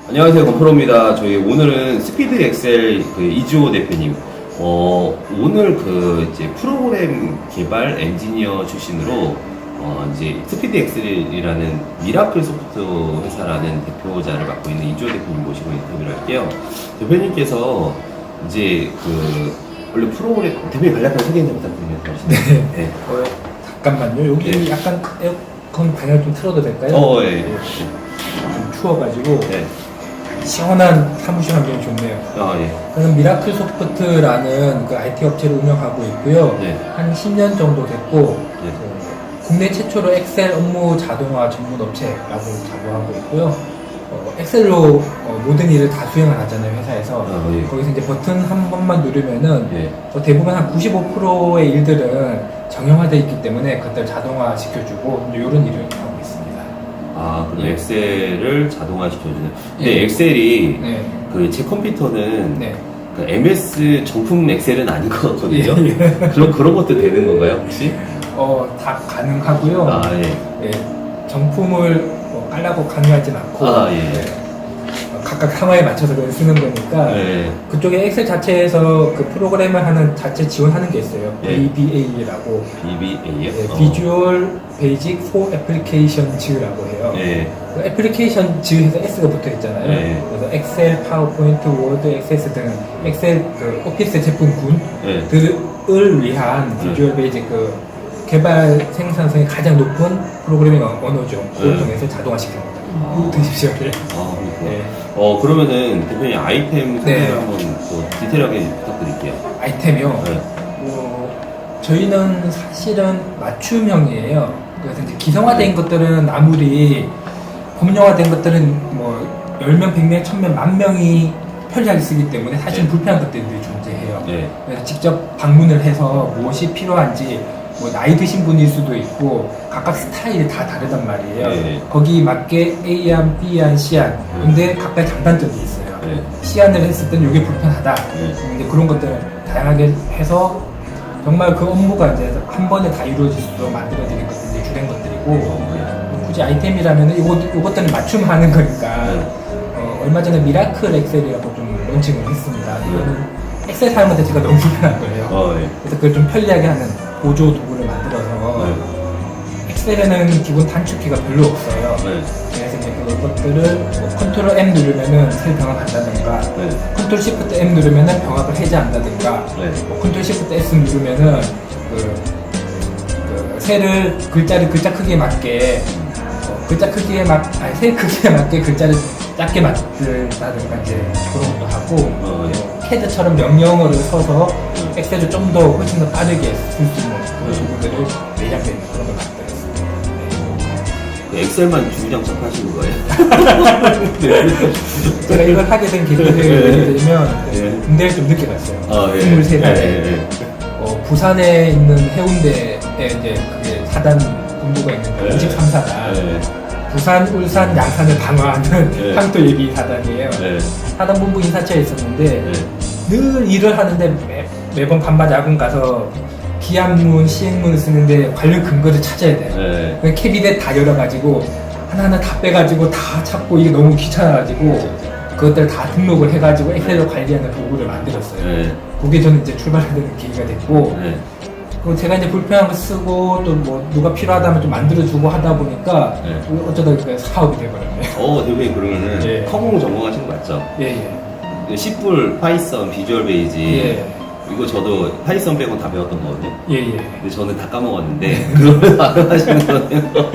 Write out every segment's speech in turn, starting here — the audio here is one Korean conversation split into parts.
안녕하세요, 건프로입니다. 저희 오늘은 스피드 엑셀 이주호 대표님, 오늘 이제 프로그램 개발 엔지니어 출신으로, 이제 스피드 엑셀이라는 미라클 소프트 회사라는 대표자를 맡고 있는 이주호 대표님 모시고 인터뷰를 할게요. 대표님께서 이제 원래 프로그램, 대표님 간략한 소개 좀 부탁드립니다. 네. 네. 잠깐만요. 여기 네. 약간 에어컨 방향 좀 틀어도 될까요? 예. 좀 추워가지고 네. 시원한 사무실 환경이 좋네요. 예. 저는 미라클 소프트라는 그 IT 업체를 운영하고 있고요. 네. 한 10년 정도 됐고 네. 국내 최초로 엑셀 업무 자동화 전문 업체라고 자부하고 있고요. 엑셀로 모든 일을 다 수행을 하잖아요, 회사에서. 예. 거기서 이제 버튼 한 번만 누르면은 예. 대부분 한 95%의 일들은 정형화되어 있기 때문에 그것들 자동화 시켜주고 이런 일을 하고 있습니다. 그럼 예. 엑셀을 자동화 시켜주는. 근데 예. 엑셀이 네. 제 컴퓨터는 네. MS 정품 엑셀은 아닌 것 같거든요. 예. 그런 것도 되는 건가요, 혹시? 다 가능하고요. 예. 예, 정품을 깔라고 가능하진 않고 예. 각각 상황에 맞춰서 그걸 쓰는 거니까 예. 그쪽에 엑셀 자체에서 그 프로그램을 하는 자체 지원하는 게 있어요. 예. VBA라고 VBA요? Visual Basic for Applications라고 해요. 예. 그 애플리케이션 즈에서 S가 붙어 있잖아요. 예. 그래서 엑셀, 파워포인트, 워드, 액세스 등 엑셀 오피스 제품군들을 예. 위한 비주얼 베이직 개발 생산성이 가장 높은 프로그래밍 언어죠. 그걸 예. 통해서 자동화시킵니다. 드십시오. 네. 네. 그러면은 대표님 아이템 소개를 네. 한번 디테일하게 부탁드릴게요. 아이템이요. 네. 저희는 사실은 맞춤형이에요. 그래서 이제 기성화된 것들은 아무리 법령화된 것들은 10명, 100명, 1000명, 10,000명이 편리하게 쓰기 때문에 사실 네. 불편한 것들이 존재해요. 네. 그래서 직접 방문을 해서 무엇이 필요한지 나이 드신 분일 수도 있고 각각 스타일이 다 다르단 말이에요. 네. 거기 맞게 A안, B안, C안 근데 각각 장단점이 있어요. 네. C안을 했을 때는 이게 불편하다. 네. 근데 그런 것들을 다양하게 해서 정말 그 업무가 이제 한 번에 다 이루어질 수 있도록 만들어드린 것들이 주된 것들이고 굳이 아이템이라면 이것들은 맞춤하는 거니까 얼마 전에 미라클 엑셀이라고 좀 론칭을 했습니다. 이거는 엑셀 사용할 때 제가 너무 불편한 거예요. 예. 그래서 그걸 좀 편리하게 하는 보조 도구를 만들어서 엑셀에는 기본 단축키가 별로 없어요. 네. 그래서 이제 그것들을 컨트롤 M 누르면은 셀 병합한다든가 네. 컨트롤 시프트 M 누르면은 병합을 해제한다든가 네. 컨트롤 시프트 S 누르면은 셀을 글자 크기에 맞게 셀 크기에 맞게 글자를 작게 만들다든가 이제 그런 것도 하고 캐드처럼 명령어를 써서 엑셀을 좀 더 훨씬 더 빠르게 쓸 수 있는 그런 도구들을 내장되어 있는 그런 걸 만들었습니다. 엑셀만 주구장창 하시는 거예요? 제가 이걸 하게 된 계기를 예를 들면 예. 군대를 좀 늦게 갔어요. 예. 23살에 부산에 있는 해운대에 이제 그게 사단 본부가 있는데 53사단 부산, 울산, 양산을 방어하는 항토 예비 사단이에요. 사단 본부 인사처에 있었는데 늘 일을 하는데 매번 반바지 야군 가서 기한문, 시행문을 쓰는데 관련 근거를 찾아야 돼요. 캐비넷 다 열어가지고 하나하나 다 빼가지고 다 찾고 이게 너무 귀찮아가지고 그것들 다 등록을 해가지고 엑셀로 관리하는 도구를 만들었어요. 그게 저는 이제 출발하는 계기가 됐고 그리고 제가 이제 불편한 거 쓰고 또 누가 필요하다면 좀 만들어주고 하다 보니까 어쩌다 그 사업이 돼버렸네요. 대표님 그러면은 예. 커공 전공하신 거 맞죠? 예. C+, 파이썬, 비주얼 베이직 이거 저도 파이썬 빼고 다 배웠던 거거든요. 근데 저는 다 까먹었는데 그러면 안 하시는 거네요.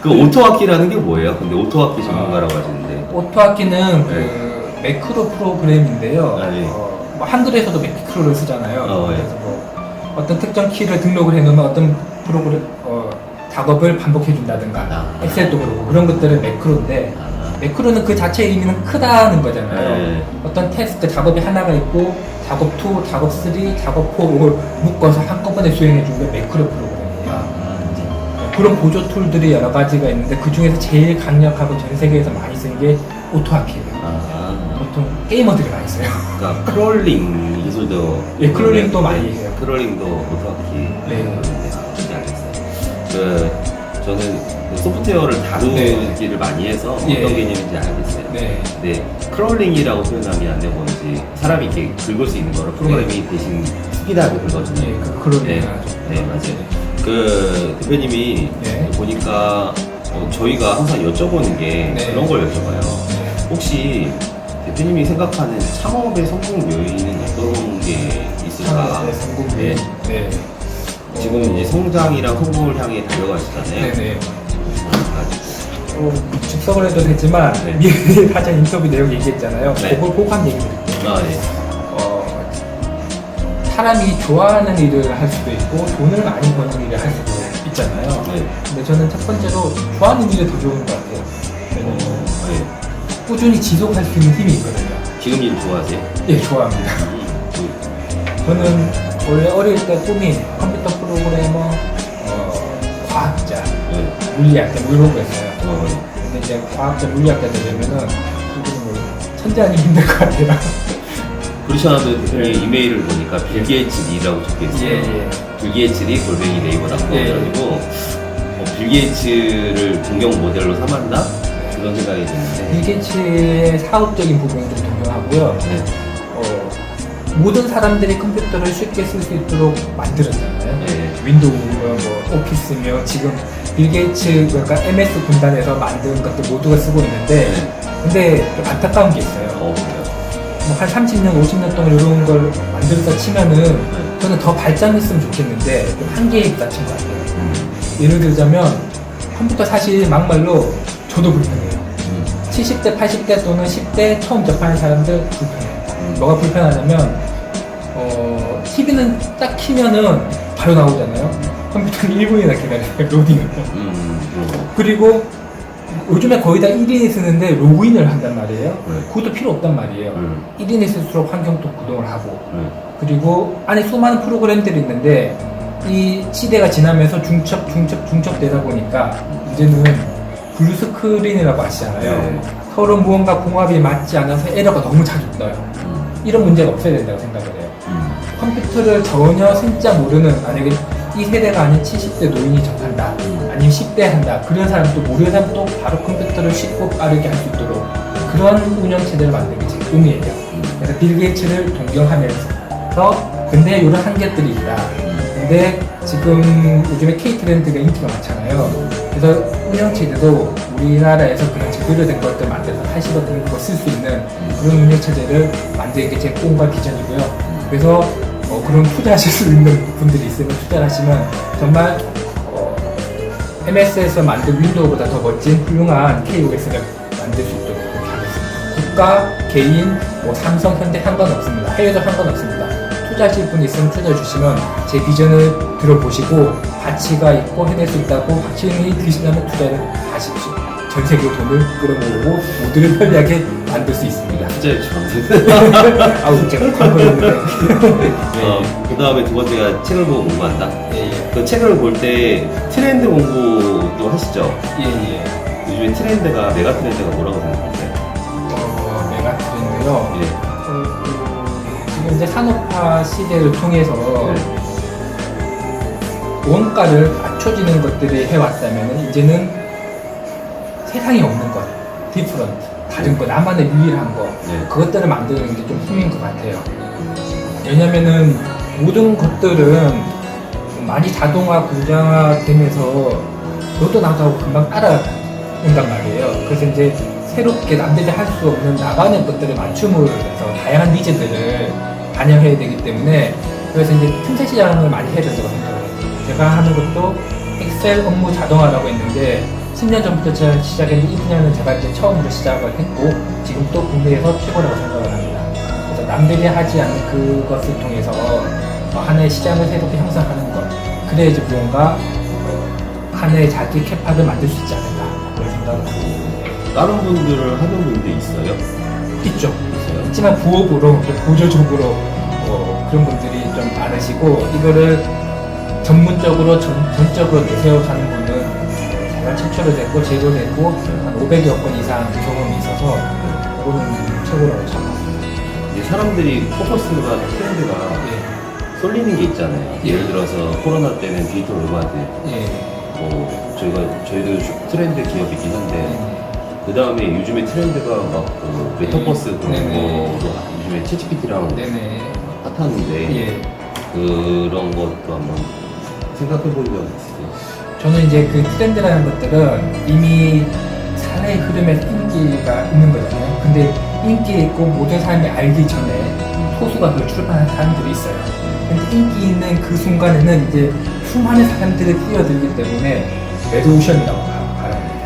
그 오토하키라는 게 뭐예요? 근데 오토하키 전문가라고 하시는데 오토하키는 그 매크로 프로그램인데요. 한글에서도 매크로를 쓰잖아요. 그래서 어떤 특정 키를 등록을 해놓으면 어떤 프로그램 작업을 반복해 준다든가 엑셀도 그렇고 그런 것들은 매크로인데 매크로는 그 자체의 의미는 크다는 거잖아요. 어떤 태스크 작업이 하나가 있고 작업 2, 작업 3, 작업 4를 묶어서 한꺼번에 수행해 주는 게 매크로 프로그램이에요. 그런 보조 툴들이 여러 가지가 있는데 그 중에서 제일 강력하고 전 세계에서 많이 쓰는 게 오토하키예요. 보통 게이머들이 많이 써요. 그러니까 크롤링 기술도 크롤링도 많이 해요. 크롤링도 오토하키 알겠어요. 저는 소프트웨어를 다루기를 많이 해서 어떤 개념인지 알겠어요. 네. 근데 크롤링이라고 표현하면 안 되고 이제 사람이 이렇게 긁을 수 있는 거를 프로그램이 대신 스피드하게 긁어주는. 네, 그런 네, 네, 맞아요. 그 대표님이 네. 보니까 저희가 항상 여쭤보는 게 네. 그런 걸 여쭤봐요. 네. 혹시 대표님이 생각하는 창업의 성공 요인은 어떤 게 있을까? 네, 성공. 네. 네. 지금 이제 성장이랑 성공을 향해 달려가시잖아요. 네네. 그래가지고. 즉석을 해도 되지만 네. 미리 사전 인터뷰 내용 얘기했잖아요. 네. 그걸 보고 한 얘기 드릴게요. 아, 네. 사람이 좋아하는 일을 할 수도 있고 돈을 많이 버는 일을 할 수도 있잖아요. 네. 근데 저는 첫 번째로 좋아하는 일이 더 좋은 것 같아요. 왜냐면 네. 꾸준히 지속할 수 있는 힘이 있거든요. 지금 일 좋아하세요? 예, 좋아합니다. 저는 원래 어릴 때 꿈이 컴퓨터 프로그래머, 과학자, 네. 물리학자 뭐 이런 거였어요. 어, 근데 이제 과학자, 물리학자 되려면은 조금 뭐 천재 아니면 힘들 것 같아요. 그러시나도 대표님 이메일을 보니까 빌 게이츠 리라고 적혀있어요. 예. 빌 게이츠 리 골뱅이 네이버닷컴 예. 해가지고 빌 게이츠를 동경 모델로 삼았나? 그런 생각이 드는데. 빌 게이츠의 사업적인 부분을 좀 동경하고요. 네. 모든 사람들이 컴퓨터를 쉽게 쓸 수 있도록 만들었잖아요. 네. 윈도우며 뭐 오피스며 지금 빌 게이츠 그러니까 MS 군단에서 만든 것들 모두가 쓰고 있는데 근데 좀 안타까운 게 있어요. 그래요. 뭐 한 30년, 50년 동안 이런 걸 만들어서 치면은 저는 더 발전했으면 좋겠는데 좀 한계에 부딪힌 것 같아요. 예를 들자면 컴퓨터 사실 막말로 저도 불편해요. 70대, 80대 또는 10대 처음 접하는 사람들 불편해요. 뭐가 불편하냐면 TV는 딱 키면은 바로 나오잖아요. 컴퓨터는 1분이나 기다려요. 로딩을. 그리고 요즘에 거의 다 1인이 쓰는데 로그인을 한단 말이에요. 그것도 필요 없단 말이에요. 1인이 쓸수록 환경도 구동을 하고 그리고 안에 수많은 프로그램들이 있는데 이 시대가 지나면서 중첩되다 보니까 이제는 블루스크린이라고 아시잖아요. 서로 무언가 궁합이 맞지 않아서 에러가 너무 자주 떠요. 이런 문제가 없어야 된다고 생각을 해요. 컴퓨터를 전혀 진짜 모르는 만약에 이 세대가 아닌 70대 노인이 접한다 아니면 10대 한다 그런 사람도 모르는 사람도 바로 컴퓨터를 쉽고 빠르게 할 수 있도록 그런 운영체제를 만드는 게 제 꿈이에요. 그래서 빌 게이츠를 동경하면서 근데 이런 한계들이 있다. 근데 지금 요즘에 K-트렌드가 인기가 많잖아요. 그래서 운영체제도 우리나라에서 그런 제대로 된 것들 만들어서 하시던 거 쓸 수 있는 그런 운영체제를 만드는 게 제 꿈과 비전이고요. 그래서 그런 투자하실 수 있는 분들이 있으면 투자를 하시면 정말 MS에서 만든 윈도우보다 더 멋진 훌륭한 KOS를 만들 수 있도록 그렇게 하겠습니다. 국가, 개인, 삼성, 현대 상관없습니다. 해외도 상관없습니다. 투자하실 분이 있으면 투자해 주시면 제 비전을 들어보시고 가치가 있고 해낼 수 있다고 확신이 드시다면 투자를 하십시오. 전 세계 돈을 끌어모으고 모두를 편리하게 만들 수 있습니다. 투자해 주시면 아우 제가 광고했는데. 그 다음에 두 번째가 책을 보고 공부한다. 예. 그 책을 볼 때 트렌드 공부도 하시죠? 예. 요즘에 트렌드가 메가 트렌드가 뭐라고 생각하세요? 메가 트렌드요. 예. 지금 이제 산업화 시대를 통해서 네. 원가를 낮춰지는 것들이 해왔다면 이제는 세상에 없는 것, 디프런트, 다른 거, 나만의 유일한 거 네. 그것들을 만드는 게 좀 꿈인 것 같아요. 왜냐면은 모든 것들은 많이 자동화, 구장화 되면서 너도 나도 하고 금방 따라온단 말이에요. 그래서 이제 새롭게 남들이 할 수 없는 나만의 것들을 맞춤을 해서 다양한 니즈들을 반영해야 되기 때문에 그래서 이제 틈새 시장을 많이 해야 된다고 생각해요. 제가 하는 것도 엑셀 업무 자동화라고 했는데 10년 전부터 제가 시작했는데 이 분야는 제가 이제 처음으로 시작을 했고 지금 또 국내에서 최고라고 생각을 합니다. 그래서 남들이 하지 않는 그것을 통해서 하나의 시장을 새롭게 형성하는 것 그래야지 무언가 하나의 자기 캐파를 만들 수 있지 않을까 그런 생각을 합니다. 다른 분들을 하는 분도 있어요? 있죠. 있어요? 하지만 부업으로 보조적으로 그런 분들이 좀 많으시고 이거를 전문적으로 전적으로 내세워서 하는 분은 제가 최초로 됐고 제로 됐고 한 500여 건 이상 경험이 있어서 그거는 최고라고 생각합니다. 이제 사람들이 포커스가 트렌드가 쏠리는 게 있잖아요. 예를 들어서 코로나 때는 디지털 노마드 예. 저희도 트렌드 기업이긴 한데 그 다음에 요즘에 트렌드가 막그 메타버스 그런 네네. 거로 요즘에 챗GPT랑 네네. 핫하는데 예. 그런 것도 한번 생각해 본 적 있으세요? 저는 이제 그 트렌드라는 것들은 이미 사회의 흐름에서 인기가 있는 거잖아요. 근데 인기 있고 모든 사람이 알기 전에 소수가 그걸 출판하는 사람들이 있어요. 근데 인기 있는 그 순간에는 이제 수많은 사람들이 뛰어들기 때문에 레드오션이라고 말합니다.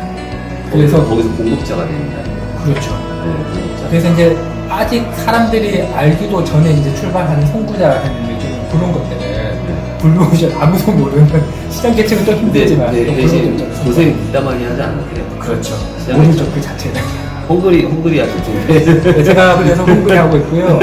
그래서 거기서 공급자가 됩니다. 그렇죠. 네, 공급자. 그래서 이제 아직 사람들이 알기도 전에 이제 출발하는 선구자라는 요즘 그런 것들을 블루오션 아무도 모르는 시장 계층은 좀 힘들지만 근데 또 대신 그런 좀 고생 부담하게 하지 않았대요. 그렇죠. 시장 모르죠 그 자체는. 헝그리 하실 텐데. 네, 제가 그래서 홍보를 하고 있고요.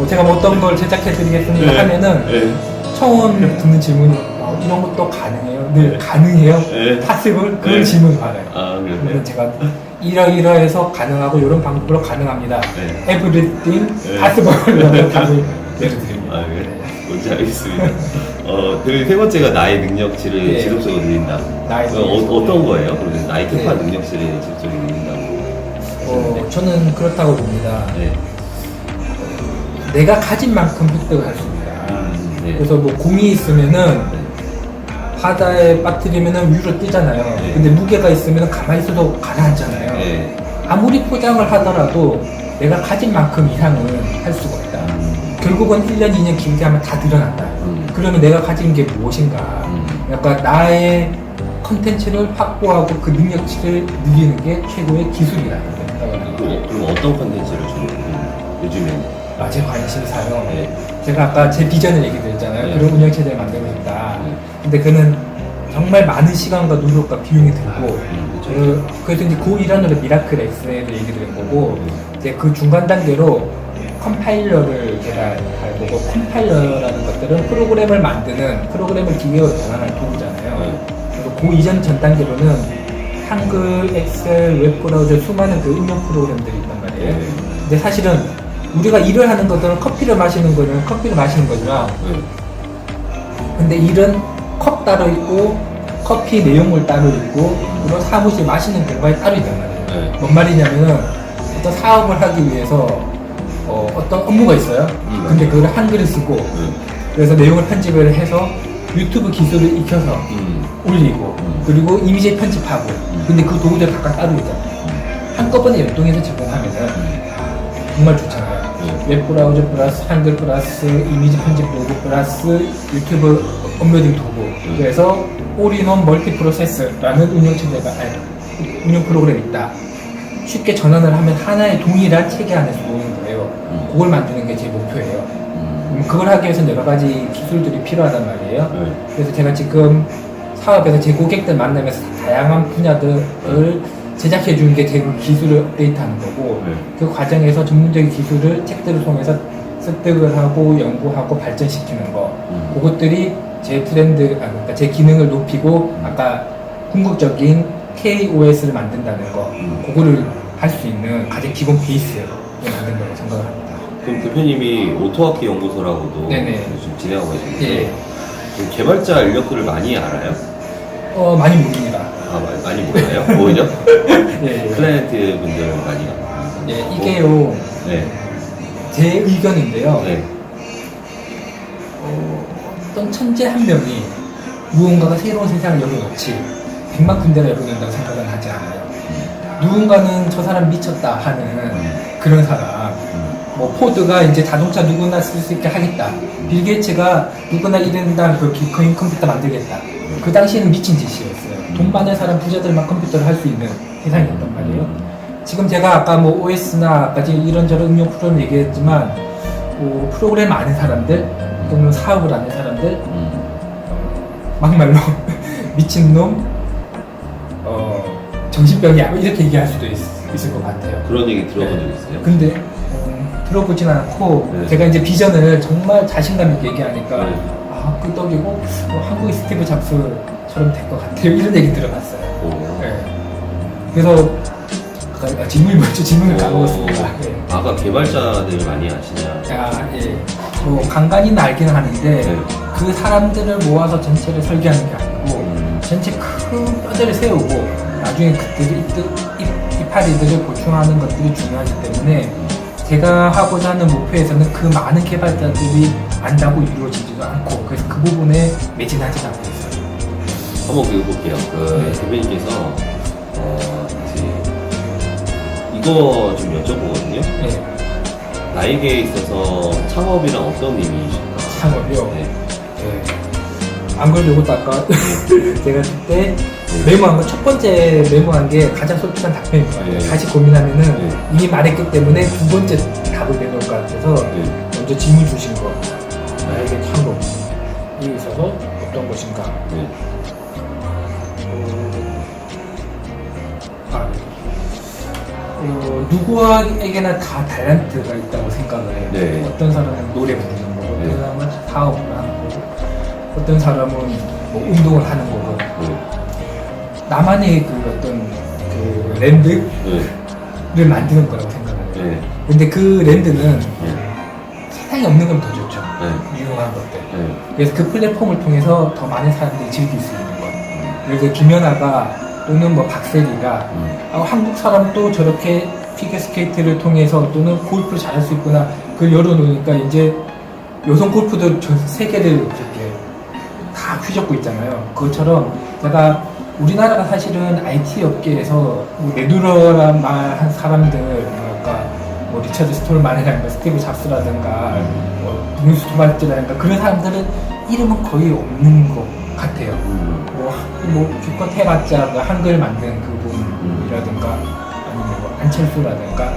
제가 뭐 어떤 걸 제작해드리겠습니다 네. 하면은 네. 처음 듣는 질문이 이런 것도 가능해요? 네, 가능해요? 네. 파스블? 그런 네. 질문 받아요. 아, 그래서 그래요? 제가 이러이러해서 가능하고 이런 방법으로 가능합니다. 네. Everything 네. possible라고 답을 내려드립니다. 아, 그래? 뭔지 알겠습니다. 그리고 세 번째가 나의 능력치를 네. 지속적으로 늘린다. 나의 어떤 거예요? 그러면 나의 네. 특화 능력치를 지속적으로 늘린다고. 저는 그렇다고 봅니다. 네. 내가 가진 만큼 획득을 할 수 있다. 네. 그래서 뭐 공이 있으면은 네. 바다에 빠뜨리면은 위로 뜨잖아요. 네. 근데 무게가 있으면 가만히 있어도 가라앉잖아요. 네. 아무리 포장을 하더라도 내가 가진 만큼 이상은 할 수가 없다. 결국은 1년, 2년 길게 하면 다 드러난다. 그러면 내가 가진 게 무엇인가. 약간 나의 컨텐츠를 확보하고 그 능력치를 늘리는 게 최고의 기술이라고 생각합니다. 그럼 어떤 컨텐츠를 주로 요즘에? 제 관심사요. 네. 제가 아까 제 비전을 얘기 드렸잖아요. 네. 그런 운영체제를 만들고 싶다. 네. 근데 그는 정말 많은 시간과 노력과 비용이 들고, 그렇죠. 그래서 이제 그 일환으로 미라클 X를 얘기 드린 거고, 이제 그 중간 단계로 컴파일러를 제가 잘 보고, 컴파일러라는 것들은 프로그램을 만드는, 프로그램을 기계로 변환할 도구잖아요. 그리고 그 이전 전 단계로는 한글, 엑셀, 웹브라우저 수많은 그 응용 프로그램들이 있단 말이에요. 네. 근데 사실은 우리가 일을 하는 것들은 커피를 마시는 거는 커피를 마시는 거지만, 근데 일은 컵 따로 있고 커피 내용물 따로 있고 그리고 사무실 마시는 공간이 따로 있단 말이에요. 네. 뭔 말이냐면은 어떤 사업을 하기 위해서 어떤 업무가 있어요. 근데 그걸 한글을 쓰고 그래서 내용을 편집을 해서 유튜브 기술을 익혀서 올리고 그리고 이미지 편집하고 근데 그 도구들 각각 따로 있잖아요. 한꺼번에 연동해서 제공하면은 정말 좋잖아요. 웹브라우저 플러스 한글 플러스 이미지 편집 도구 플러스 유튜브 업로딩 도구 그래서 올인원 멀티 프로세스라는 운영 프로그램이 있다. 쉽게 전환을 하면 하나의 동일한 체계 안에서 모으는 거예요. 그걸 만드는 게 제 목표예요. 그걸 하기 위해서 여러 가지 기술들이 필요하단 말이에요. 그래서 제가 지금 사업에서 제 고객들 만나면서 다양한 분야들을 제작해 주는 게 제 기술을 업데이트하는 거고 그 과정에서 전문적인 기술을 책들을 통해서 습득을 하고 연구하고 발전시키는 거 그것들이 제 그러니까 제 기능을 높이고 아까 궁극적인 KOS를 만든다는 거 그거를 할 수 있는 가장 기본 베이스를 만든 거라고 생각을 합니다. 그럼 대표님이 오토와키 연구소라고도 네네. 요즘 진행하고 계시는데 예. 그 개발자 인력들을 많이 알아요? 많이 모릅니다. 많이 몰라요? 오히려? 예, 예. 클라이언트 분들 많이 알아요? 예, 이게요 네. 제 의견인데요. 네. 어떤 천재 한 명이 무언가가 새로운 세상을 열어놓지 100만 군데를 열어놓는다고 생각은 하지 않아요. 누군가는 저 사람 미쳤다 하는 그런 사람 뭐 포드가 이제 자동차 누구나 쓸 수 있게 하겠다. 빌 게이츠가 누구나 이른다 그 비트코인 컴퓨터 만들겠다. 그 당시에는 미친 짓이었어요. 돈 많은 사람 부자들만 컴퓨터를 할 수 있는 세상이었단 말이에요. 지금 제가 아까 뭐 OS나 아까 이런저런 응용 프로그램 얘기했지만 뭐 프로그램 아는 사람들 또는 사업을 아는 사람들 막말로 미친놈 정신병이야 이렇게 얘기할 수도 있을 것 같아요. 그런 얘기 들어본 적 있어요? 근데 들어보진 않고 네. 제가 이제 비전을 정말 자신감 있게 얘기하니까 네. 끄떡이고 한국의 스티브 잡스처럼 될 것 같아요 이런 얘기 들어봤어요. 오. 네. 그래서 아까 질문이 뭐였죠? 질문을 까먹었습니다. 네. 아까 개발자들 많이 아시냐? 예. 뭐 간간히는 알기는 하는데 네. 그 사람들을 모아서 전체를 설계하는 게 아니고 전체 큰 뼈대를 세우고 나중에 그들이 알파리들을 보충하는 것들이 중요하기 때문에 제가 하고자 하는 목표에서는 그 많은 개발자들이 안다고 이루어지지도 않고 그래서 그 부분에 매진하지 않고 있어요. 한번 읽어볼게요. 네. 대표님께서 이제 이거 좀 여쭤보거든요. 네, 나에게 있어서 창업이란 어떤 의미이실까? 창업이요. 네. 네. 안 그러려고 아까 제가 그때 네. 메모한 거 첫 번째 메모한 게 가장 솔직한 답변인 것 같아요. 네. 다시 고민하면은 네. 이미 말했기 때문에 두 번째 답을 내놓을 것 같아서 네. 먼저 질문 주신 거 나에게 창업이 있어서 어떤 것인가. 네. 누구에게나 다 탤런트가 있다고 생각을 해요. 네. 어떤 사람은 노래 부르는 거고, 네. 어떤 사람은 사업을 하는 거고, 어떤 사람은 뭐 운동을 하는 거고, 네. 나만의 그 어떤 그 랜드를 네. 만드는 거라고 생각을 해요. 네. 근데 그 랜드는 네. 세상에 없는 건 더 좋죠. 네. 유용한 것들. 네. 그래서 그 플랫폼을 통해서 더 많은 사람들이 즐길 수 있는 것. 그래서 김연아가 또는 뭐 박세리가 한국 사람도 저렇게 피겨스케이트를 통해서 또는 골프를 잘할 수 있구나 그걸 열어놓으니까 이제 여성 골프도 전 세계를 이렇게 다 휘젓고 있잖아요. 그것처럼 제가 우리나라가 사실은 IT 업계에서 뭐 내두러란 말한 사람들 뭐랄까 뭐 리처드 스톨만이라든가 스티브 잡스라든가 뭐 빈스 토마스라든가 그런 사람들은 이름은 거의 없는 것 같아요. 뭐 기껏 해봤자 그 한글 만든 그분이라든가 아니면 뭐 안철수라든가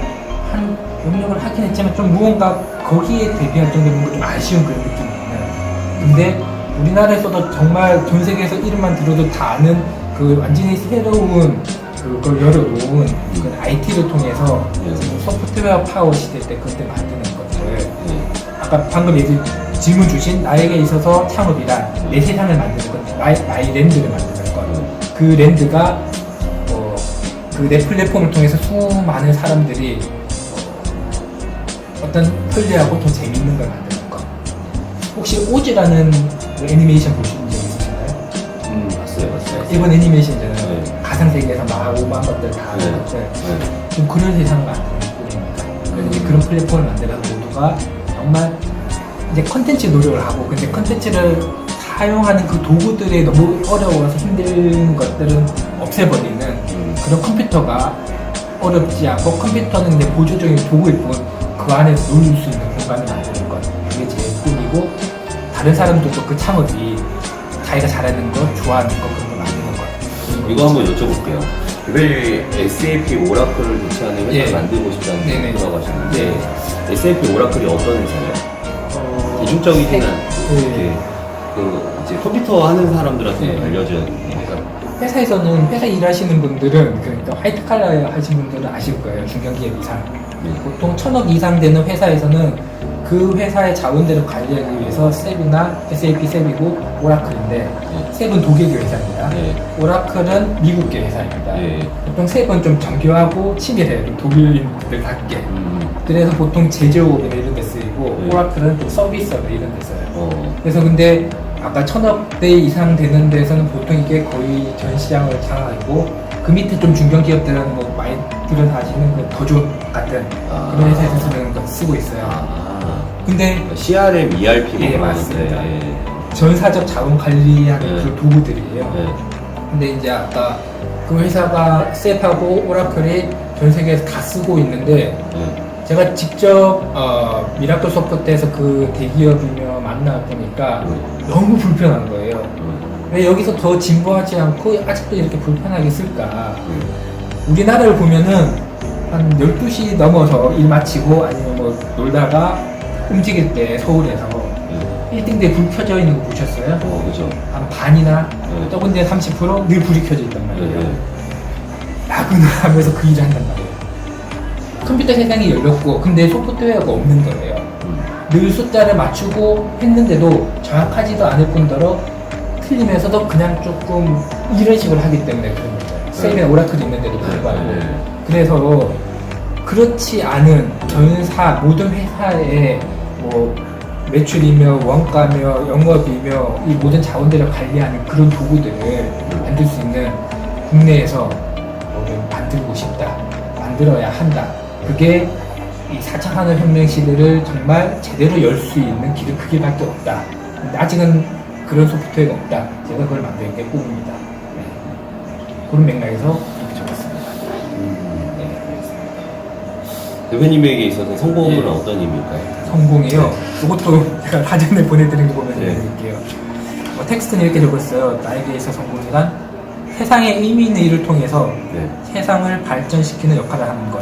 한 영역을 하긴 했지만 좀 무언가 거기에 대비할 정도로 뭔가 좀 아쉬운 그런 느낌이 있나요. 근데 우리나라에서도 정말 전 세계에서 이름만 들어도 다 아는 그 완전히 새로운 그걸 열어놓은 그 IT를 통해서 지금 소프트웨어 파워 시대 때 그때 만드는 것들 아까 방금 질문 주신 나에게 있어서 창업이란 내 세상을 만드는 것, 마이 랜드를 만드는 것. 그 랜드가 그 내 플랫폼을 통해서 수많은 사람들이 어떤 편리하고 더 재밌는 걸 만드는 것. 혹시 오즈라는 그 애니메이션 보신 적 있으신가요? 봤어요. 일본 애니메이션이잖아요. 네. 가상세계에서 막 오만 것들 다 하는 것들. 네. 좀 그런 세상을 만드는 꿈입니다. 그래서 이제 그런 플랫폼을 만들어서 모두가 정말 이제 컨텐츠 노력을 하고 근데 컨텐츠를 사용하는 그 도구들이 너무 어려워서 힘든 것들은 없애버리는 그런 컴퓨터가 어렵지 않고 컴퓨터는 이제 보조적인 도구일 뿐 그 안에서 놀릴 수 있는 공간을 만드는 것 그게 제 꿈이고 다른 사람들도 그 창업이 자기가 잘하는 것, 좋아하는 것 그런 걸 만드는 것 이거 한번 여쭤볼게요. 왜 SAP 오라클을 대체하는 회사를 예. 만들고 싶다는 네네. 생각을 하시는데 네. SAP 오라클이 어떤 회사예요? 대중적이지는 이렇게 그 이제 컴퓨터 하는 사람들한테 네. 알려져 있으니까 회사에서는 회사 일하시는 분들은 그러니까 화이트 칼라 하신 분들은 아실 거예요. 중견기업 이상 보통 1,000억 이상 되는 회사에서는 그 회사의 자원들을 관리하기 위해서 셉이나 SAP 셉이고 오라클인데 셉은 독일계 회사입니다. 네. 오라클은 미국계 회사입니다. 네. 보통 셉은 좀 정교하고 친밀해요. 좀 독일인들답게. 그래서 보통 제조업이나 이런 데 쓰이고 네. 오라클은 또 서비스업 이런 데 써요. 그래서 그래서 근데 아까 1,000억대 이상 되는 데서는 보통 이게 거의 전 시장을 장악하고 그 밑에 좀 중견기업들은 뭐 많이 들어다니는 그 더조 같은 그런 회사에서 쓰는 거 쓰고 있어요. 근데 CRM, ERP 예, 맞습니다. 전사적 자원 관리하는 그런 도구들이에요. 근데 이제 아까 그 회사가 셉하고 오라클이 전 세계에서 다 쓰고 있는데 제가 직접 미라클 소프트에서 그 대기업이며 만나보니까 너무 불편한 거예요. 왜 여기서 더 진보하지 않고 아직도 이렇게 불편하게 쓸까? 우리나라를 보면은 한 12시 넘어서 일 마치고 아니면 뭐 놀다가 움직일 때 서울에서 1등대 불 켜져 있는 거 보셨어요? 그죠. 한 반이나 적은 데 30%늘 불이 켜져 있단 말이에요. 야근을 하면서 그 일을 한단 말이에요. 컴퓨터 세상이 열렸고 근데 소프트웨어가 없는 거예요. 늘 숫자를 맞추고 했는데도 정확하지도 않을 뿐더러 틀리면서도 그냥 조금 이런 식으로 하기 때문에 그런 거죠. 셀이나 오라클이 있는데도 불구하고. 그래서 그렇지 않은 전사 모든 회사의 뭐 매출이며 원가며 영업이며 이 모든 자원들을 관리하는 그런 도구들을 만들 수 있는 국내에서 뭐를 만들고 싶다. 만들어야 한다. 그게 이 4차 산업혁명 시대를 정말 제대로 열 수 있는 길은 그 길밖에 없다. 근데 아직은 그런 소프트웨어가 없다. 제가 그걸 만드는 게 꿈입니다. 네. 그런 맥락에서 이렇게 적었습니다. 네, 알겠습니다. 대표님에게 있어서 성공은 예. 어떤 의미일까요? 성공이요. 이것도 제가 사전에 보내드린 거 보면 네. 드릴게요. 텍스트는 이렇게 적었어요. 나에게 있어 성공이란 세상에 의미 있는 일을 통해서 네. 세상을 발전시키는 역할을 하는 것.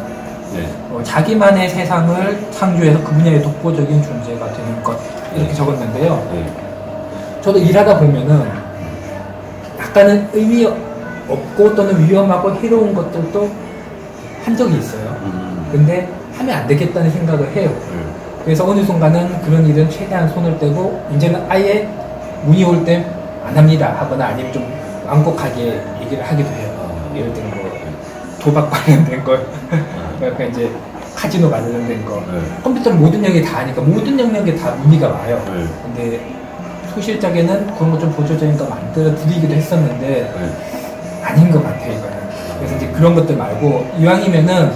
네. 자기만의 세상을 창조해서 그 분야의 독보적인 존재가 되는 것. 이렇게 적었는데요. 네. 저도 일하다 보면은 약간은 의미 없고 또는 위험하고 해로운 것들도 한 적이 있어요. 근데 하면 안 되겠다는 생각을 해요. 그래서 어느 순간은 그런 일은 최대한 손을 떼고 이제는 아예 문의 올 때 안 합니다 하거나 아니면 좀 완곡하게 얘기를 하기도 해요. 예를 들면 뭐 도박 관련된 거, 그러니까 이제 카지노 관련된 거, 컴퓨터는 모든 영역이 다 하니까 모든 영역에 다 문의가 와요. 근데 소실적에는 그런 거 좀 보조적인 거 만들어 드리기도 했었는데 아닌 것 같아요 이거는. 그래서 이제 그런 것들 말고 이왕이면은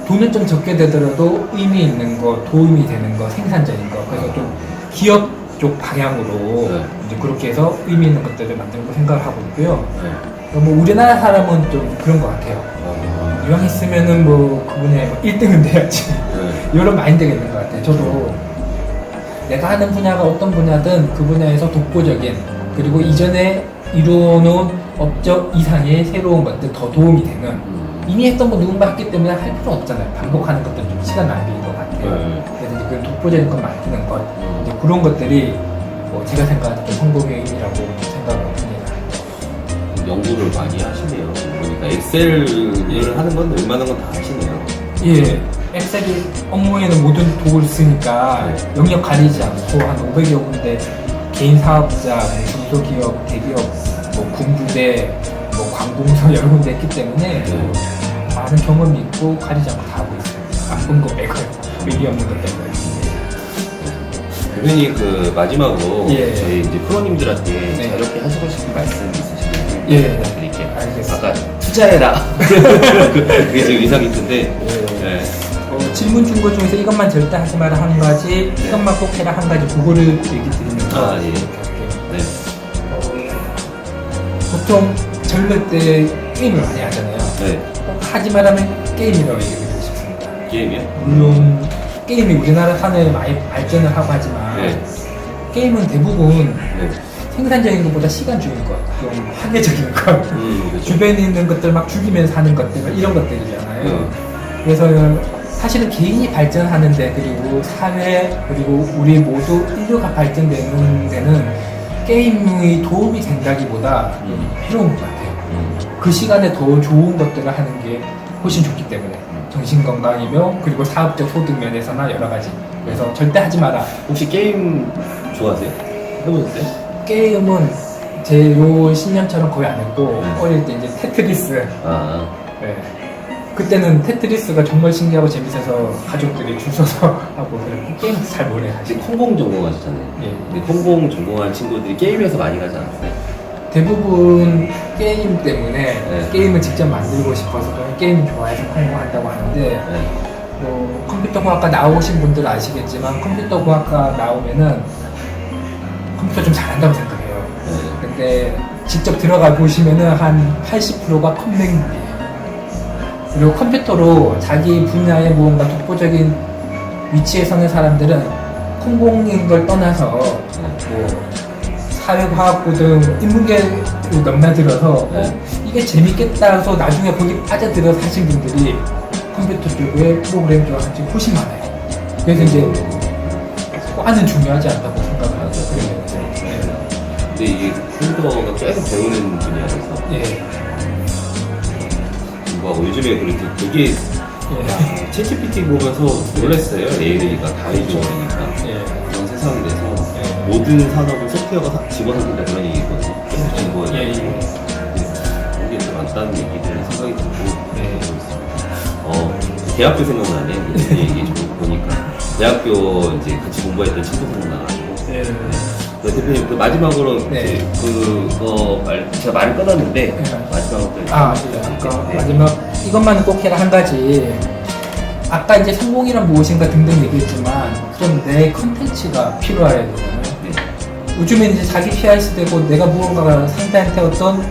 돈은 좀 적게 되더라도 의미 있는 거, 도움이 되는 거, 생산적인 거, 그래서 좀 기업 쪽 방향으로 이제 그렇게 해서 의미 있는 것들을 만드는 거 생각을 하고 있고요. 뭐 우리나라 사람은 좀 그런 것 같아요. 이왕 했으면은 뭐 그분의 뭐 1등은 돼야지. 이런 마인드가 있는 것 같아요. 저도 내가 하는 분야가 어떤 분야든 그 분야에서 독보적인 그리고 이전에 이루어놓은 업적 이상의 새로운 것들 더 도움이 되는 이미 했던 거 누군가 했기 때문에 할 필요 없잖아요. 반복하는 것들은 좀 시간 낭비인 것 같아요. 그래서 이제 그 독보적인 것 만드는 것 이제 그런 것들이 뭐 제가 생각하는 좀 성공의 의미라고 생각을 합니다. 연구를 많이 하시네요. 그러니까 엑셀 일을 하는 건 웬만한 건 다 하시네요. 예, 엑셀이 업무에는 모든 도구를 쓰니까 영역 가리지 않고 한 500여 군데 개인 사업자, 중소기업, 대기업, 뭐 군부대, 뭐 관공서 여러 군데 했기 때문에 많은 경험이 있고 가리지 않고 다 하고 있어요. 나쁜 거 빼고 의미 없는 것 빼고. 대표님 그 마지막으로 예. 저희 이제 프로님들한테 네. 자유롭게 하시고 싶은 말씀 있으시면 예. 부탁드릴게요. 알겠습니다. 아까 투자해라. 그게 지금 인상 깊은데. 네. 질문 준 것 중에서 이것만 절대 하지 마라 한 가지, 이것만 꼭 해라 한 가지, 그거를 얘기 드리면서 예. 이렇게 할게요. 네. 보통 젊을 때 게임을 많이 하잖아요. 네. 꼭 하지 말라면 게임이라고 얘기드리고 싶습니다. 게임이요? 물론 게임이 우리나라 사회에 많이 발전을 하고 하지만 네. 게임은 대부분 네. 생산적인 것보다 시간적인 것, 좀 파괴적인 것, 그렇죠. 주변에 있는 것들 막 죽이면서 하는 것들 이런 것들이잖아요. 그래서 사실은 개인이 발전하는데 그리고 사회 그리고 우리 모두 인류가 발전되는 데는 게임이 도움이 된다기보다 해로운 것 같아요. 그 시간에 더 좋은 것들을 하는 게 훨씬 좋기 때문에 정신건강이며 그리고 사업적 소득 면에서나 여러 가지. 그래서 절대 하지 마라. 혹시 게임 좋아하세요? 해보셨어요? 게임은 제 요 10년처럼 거의 안 했고 어릴 때 이제 테트리스. 네. 그때는 테트리스가 정말 신기하고 재밌어서 가족들이 줄 서서 하고 그랬고 게임 잘 모르요 지금 콩공 전공하셨잖아요. 예. 근데 콩공 전공한 친구들이 게임에서 많이 가지 않았어요? 대부분 게임 때문에 네. 게임을 직접 만들고 싶어서 게임 좋아해서 콩고한다고 하는데 네. 뭐 컴퓨터공학과 나오신 분들 아시겠지만 컴퓨터공학과 나오면은 컴퓨터 좀 잘한다고 생각해요. 근데 직접 들어가 보시면은 한 80%가 컴맹이에요. 그리고 컴퓨터로 자기 분야의 무언가 독보적인 위치에 서는 사람들은 컴공인 걸 떠나서 뭐 사회과학부 등 인문계로 넘나들어서 이게 재밌겠다 해서 나중에 거기 빠져들어서 하신 분들이 컴퓨터 쪽에 프로그램 쪽에 한지 훨씬 많아요. 그래서 이제 과는 중요하지 않다고 생각을 하죠. 근데 이게 컴퓨터가 계속 배우는 분야라서 예. 요즘에 그래도 되게 챗GPT 보면서 놀랐어요. AI가 다 해주니까 그런 세상이 돼서 모든 산업을 소프트웨어가 집어넣는다 그런 얘기거든요. 계속 집어넣는 이게 좀 많다는 얘기들을 생각이 들고 있습니다. 대학교 생각나네요. 이 얘기 좀 보니까 대학교 이제 같이 공부했던 친구 생각나가지고 대표님 그 마지막으로 네. 이제 제가 말을 끊었는데 네. 마지막으로 또 그러니까 마지막 이것만은 꼭 해라 한 가지. 아까 이제 성공이란 무엇인가 등등 얘기했지만 그럼 내 컨텐츠가 필요해야 되잖아요. 네. 요즘에는 이제 자기 PR도 되고 내가 무언가 상대한테 어떤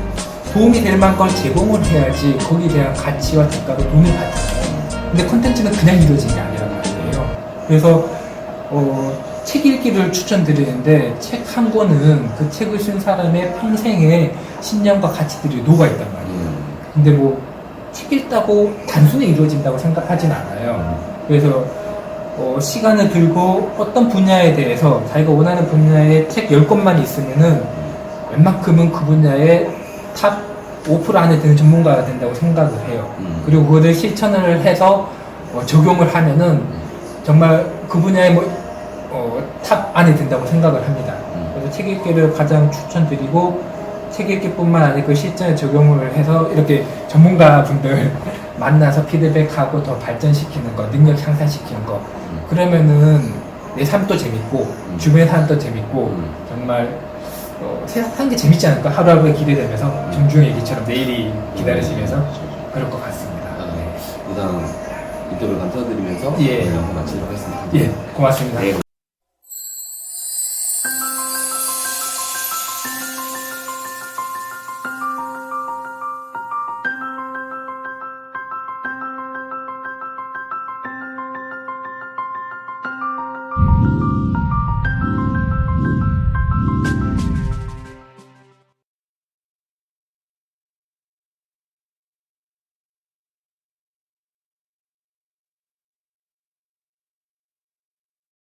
도움이 될 만한 걸 제공을 해야지 거기에 대한 가치와 대가로 돈을 받잖아요. 근데 컨텐츠는 그냥 이루어지는 게 아니란 말이에요. 그래서 책 읽기를 추천드리는데 책 한 권은 그 책을 쓴 사람의 평생의 신념과 가치들이 녹아있단 말이에요. 근데 뭐 책 읽다고 단순히 이루어진다고 생각하진 않아요. 그래서 시간을 들고 어떤 분야에 대해서 자기가 원하는 분야에 책 10권만 있으면은 웬만큼은 그 분야의 탑 5% 안에 드는 전문가가 된다고 생각을 해요. 그리고 그거를 실천을 해서 적용을 하면은 정말 그 분야의 탑 안에 든다고 생각을 합니다. 그래서 책 읽기를 가장 추천드리고 책 읽기뿐만 아니고 실전에 적용을 해서 이렇게 전문가분들 만나서 피드백하고 더 발전시키는 거, 능력 향상시키는 거. 그러면은 내 삶도 재밌고 주변 삶도 재밌고 정말 세상 사는 게 재밌지 않을까? 하루하루가 기대되면서 정주영 얘기처럼 내일이 기다려지면서 그럴 것 같습니다. 네. 일단 인터뷰 감사드리면서 예. 한번 마치도록 하겠습니다. 예, 고맙습니다. 네.